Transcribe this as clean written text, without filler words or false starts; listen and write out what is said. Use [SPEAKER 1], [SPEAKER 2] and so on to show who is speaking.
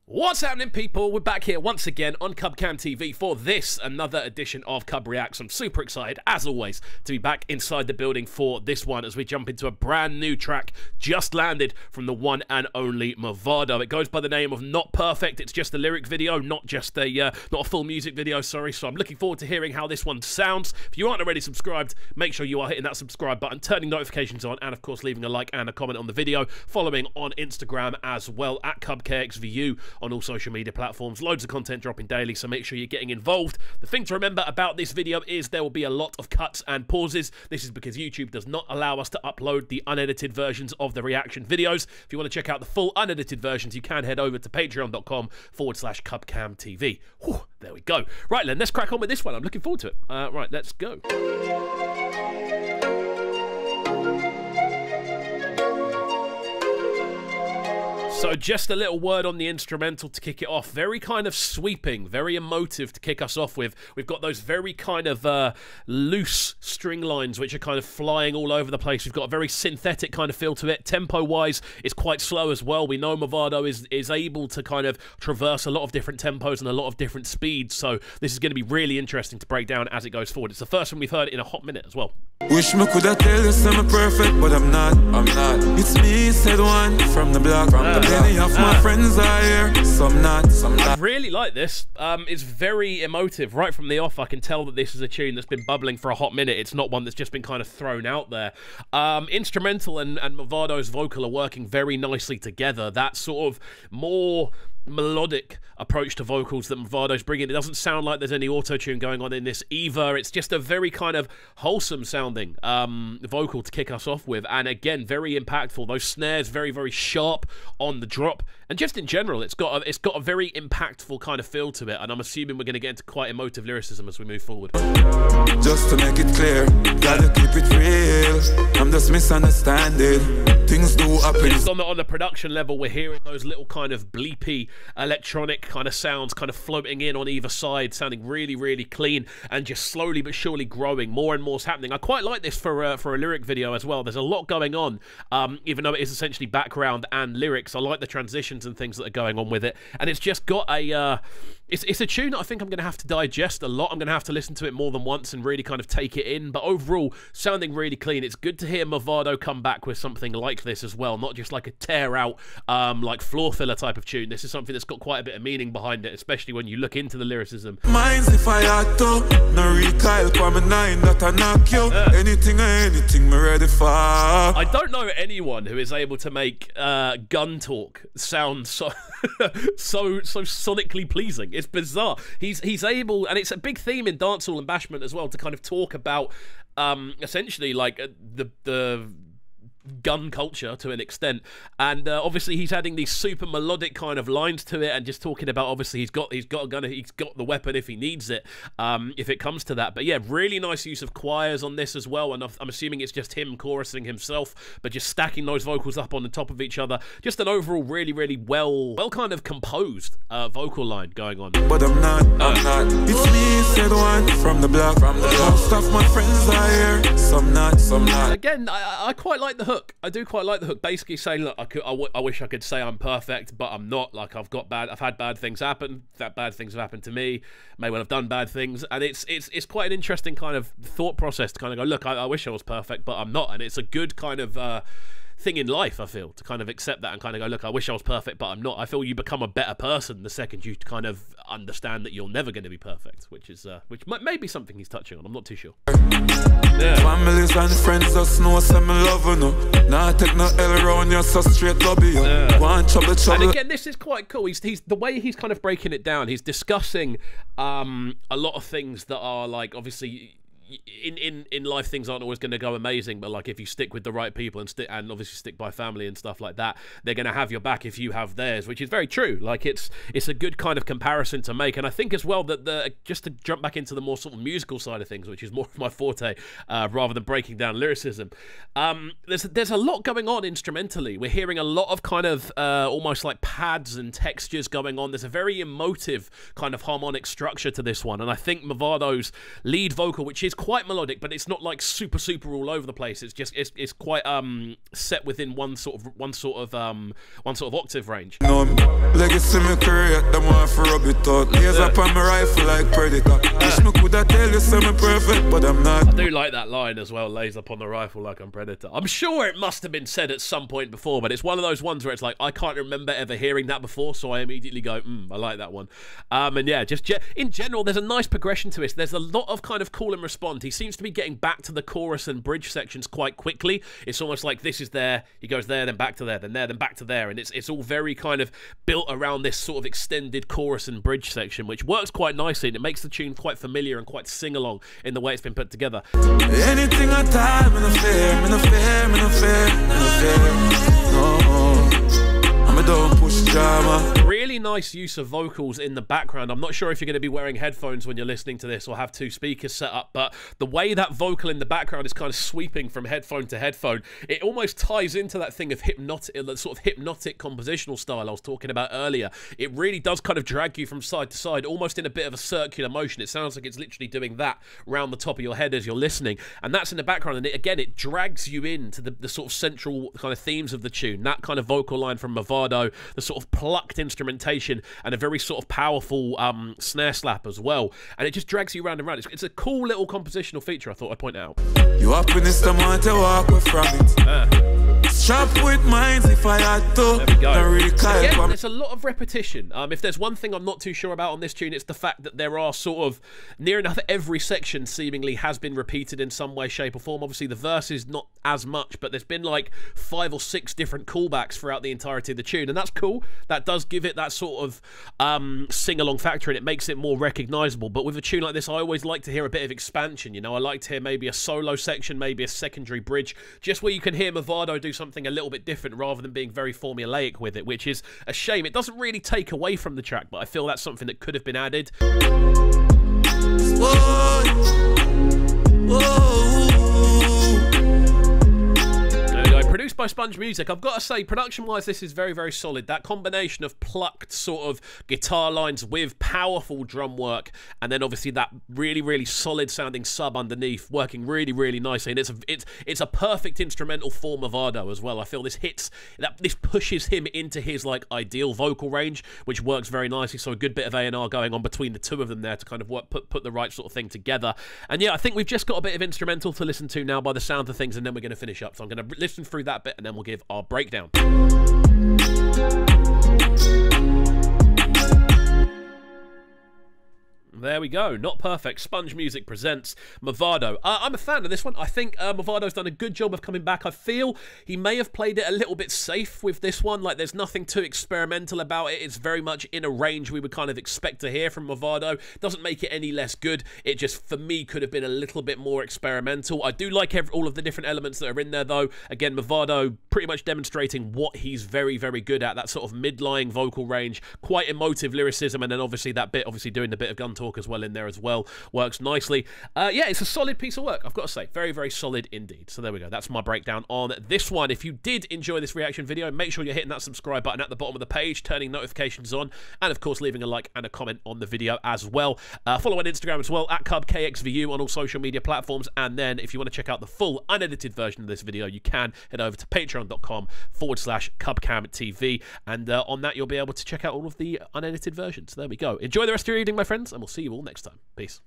[SPEAKER 1] What's happening, people? We're back here once again on Cubcam TV for this, another edition of Cub Reacts. I'm super excited, as always, to be back inside the building for this one as we jump into a brand new track just landed from the one and only Mavado. It goes by the name of Not Perfect. It's just a lyric video, not just a not a full music video, sorry. So I'm looking forward to hearing how this one sounds. If you aren't already subscribed, make sure you are hitting that subscribe button, turning notifications on, and of course leaving a like and a comment on the video, following on Instagram as well at CubKXVU on all social media platforms. Loads of content dropping daily, so make sure you're getting involved. The thing to remember about this video is there will be a lot of cuts and pauses. This is because YouTube does not allow us to upload the unedited versions of the reaction videos. If you want to check out the full unedited versions, you can head over to patreon.com/CubCamTV. Whew, there we go. Right then, let's crack on with this one. I'm looking forward to it. Right, let's go. So just a little word on the instrumental to kick it off. Very kind of sweeping, very emotive to kick us off with. We've got those very kind of loose string lines which are kind of flying all over the place. We've got a very synthetic kind of feel to it. Tempo-wise, it's quite slow as well. We know Mavado is able to kind of traverse a lot of different tempos and a lot of different speeds. So this is going to be really interesting to break down as it goes forward. It's the first one we've heard in a hot minute as well.
[SPEAKER 2] Wish me coulda tell you I'm perfect, but I'm not. It's me, said one from the block. Many of my friends are here, some not.
[SPEAKER 1] I really like this. It's very emotive right from the off. I can tell that this is a tune that's been bubbling for a hot minute. It's not one that's just been kind of thrown out there. Instrumental and Mavado's vocal are working very nicely together. That sort of more melodic approach to vocals that Mavado's bringing. It doesn't sound like there's any auto-tune going on in this either. It's just a very kind of wholesome sounding vocal to kick us off with, and again, very impactful. Those snares very, very sharp on the drop, and just in general, it's got a very impactful kind of feel to it, and I'm assuming we're going to get into quite emotive lyricism as we move forward.
[SPEAKER 2] Just to make it clear, gotta keep it real. I'm just misunderstanding. Things do happen.
[SPEAKER 1] Just on the production level, we're hearing those little kind of bleepy electronic kind of sounds kind of floating in on either side, sounding really, really clean, and just slowly but surely growing. More and more's happening. I quite like this for a lyric video as well. There's a lot going on, even though it is essentially background and lyrics. I like the transitions and things that are going on with it, and it's just got a it's a tune that I think I'm going to have to digest a lot. I'm going to have to listen to it more than once and really kind of take it in, but overall, sounding really clean. It's good to hear Mavado come back with something like this as well, not just like a tear-out, like floor filler type of tune. This is something that's got quite a bit of meaning behind it, especially when you look into the lyricism.
[SPEAKER 2] Minds if I had to, no recoil for my nine that I knock you. Anything me ready for.
[SPEAKER 1] I don't know anyone who is able to make gun talk sound so so sonically pleasing. It's bizarre. He's able, and it's a big theme in dancehall and bashment as well, to kind of talk about essentially like the gun culture to an extent, and obviously he's adding these super melodic kind of lines to it, and just talking about obviously he's got a gun, he's got the weapon if he needs it, if it comes to that. But yeah, really nice use of choirs on this as well, and I'm assuming it's just him chorusing himself, but just stacking those vocals up on the top of each other. Just an overall really, really well kind of composed vocal line going on.
[SPEAKER 2] But I'm not. It's me, said one from the block. Most of my friends are here, some not.
[SPEAKER 1] Again, I quite like the hook. I do quite like the hook, basically saying, look, I wish I could say I'm perfect, but I'm not. Like, I've had bad things happen. That bad things have happened to me. May well have done bad things, and it's quite an interesting kind of thought process to kind of go, look, I wish I was perfect, but I'm not, and it's a good kind of thing in life, I feel, to kind of accept that and kind of go, look, I wish I was perfect, but I'm not. I feel you become a better person the second you kind of understand that you're never going to be perfect, which may be something he's touching on. I'm not too sure. Yeah.
[SPEAKER 2] Families and friends just know some love, no. Nah, take no L around you, so straight lobby.
[SPEAKER 1] And again, this is quite cool. He's the way he's kind of breaking it down. He's discussing a lot of things that are like, obviously, in life things aren't always going to go amazing, but like if you stick with the right people and obviously stick by family and stuff like that, they're going to have your back if you have theirs, which is very true. Like it's a good kind of comparison to make. And I think as well that just to jump back into the more sort of musical side of things, which is more of my forte, rather than breaking down lyricism, there's a lot going on instrumentally. We're hearing a lot of kind of almost like pads and textures going on. There's a very emotive kind of harmonic structure to this one, and I think Mavado's lead vocal, which is quite melodic, but it's not like super all over the place. It's just it's quite set within one sort of octave range.
[SPEAKER 2] Legacy me career, them want for rub it out. Laser up on my rifle like Predator. Wish me coulda tell you say me perfect, but I'm not.
[SPEAKER 1] I do like that line as well, lays up on the rifle like I'm Predator. I'm sure it must have been said at some point before, but it's one of those ones where it's like, I can't remember ever hearing that before, so I immediately go, I like that one. And yeah, just in general, there's a nice progression to it. There's a lot of kind of call and respond. He seems to be getting back to the chorus and bridge sections quite quickly. It's almost like this is there, he goes there, then back to there, then there, then back to there, and it's all very kind of built around this sort of extended chorus and bridge section, which works quite nicely, and it makes the tune quite familiar and quite sing-along in the way it's been put together.
[SPEAKER 2] Anything I time, me no fear, me no fear, me no fear, me no fear. No, I'm don't push drama.
[SPEAKER 1] Really nice use of vocals in the background. I'm not sure if you're going to be wearing headphones when you're listening to this or have two speakers set up, but the way that vocal in the background is kind of sweeping from headphone to headphone, it almost ties into that thing of hypnotic, sort of hypnotic compositional style I was talking about earlier. It really does kind of drag you from side to side, almost in a bit of a circular motion. It sounds like it's literally doing that round the top of your head as you're listening, and that's in the background, and again, it drags you into the sort of central kind of themes of the tune. That kind of vocal line from Mavado, the sort of plucked instrumentation, and a very sort of powerful snare slap as well, and it just drags you round and round. It's a cool little compositional feature I thought I'd point out.
[SPEAKER 2] You happiness the man to walk away from it. Sharp with minds if I had to.
[SPEAKER 1] There we go. Again, there's a lot of repetition. If there's one thing I'm not too sure about on this tune, it's the fact that there are sort of near enough every section seemingly has been repeated in some way, shape or form. Obviously the verse is not as much, but there's been like 5 or 6 different callbacks throughout the entirety of the tune, and that's cool. That does give it that sort of sing-along factor, and it makes it more recognisable. But with a tune like this, I always like to hear a bit of expansion, you know. I like to hear maybe a solo section, maybe a secondary bridge, just where you can hear Mavado do something a little bit different rather than being very formulaic with it, which is a shame. It doesn't really take away from the track, but I feel that's something that could have been added.
[SPEAKER 2] Whoa. Whoa.
[SPEAKER 1] Produced by Sponge Music. I've got to say, production-wise, this is very solid. That combination of plucked sort of guitar lines with powerful drum work, and then obviously that really solid-sounding sub underneath, working really nicely. And it's a perfect instrumental for Mavado as well. I feel this pushes him into his like ideal vocal range, which works very nicely. So a good bit of A&R going on between the two of them there to kind of put the right sort of thing together. And yeah, I think we've just got a bit of instrumental to listen to now by the sound of things, and then we're going to finish up. So I'm going to listen through that bit, and then we'll give our breakdown. There we go. Not Perfect. Sponge Music presents Mavado. I'm a fan of this one. I think Mavado's done a good job of coming back. I feel he may have played it a little bit safe with this one. Like, there's nothing too experimental about it. It's very much in a range we would kind of expect to hear from Mavado. Doesn't make it any less good. It just, for me, could have been a little bit more experimental. I do like all of the different elements that are in there, though. Again, Mavado pretty much demonstrating what he's very good at. That sort of mid-lying vocal range, quite emotive lyricism, and then obviously that bit, doing the bit of gun talk as well in there as well, works nicely. Yeah, it's a solid piece of work, I've got to say. Very solid indeed. So there we go. That's my breakdown on this one. If you did enjoy this reaction video, make sure you're hitting that subscribe button at the bottom of the page, turning notifications on, and of course leaving a like and a comment on the video as well. Follow on Instagram as well, at CubKXVU on all social media platforms. And then if you want to check out the full unedited version of this video, you can head over to patreon.com/CubCamTV, and on that you'll be able to check out all of the unedited versions. There we go. Enjoy the rest of your evening, my friends, and we'll see you all next time. Peace.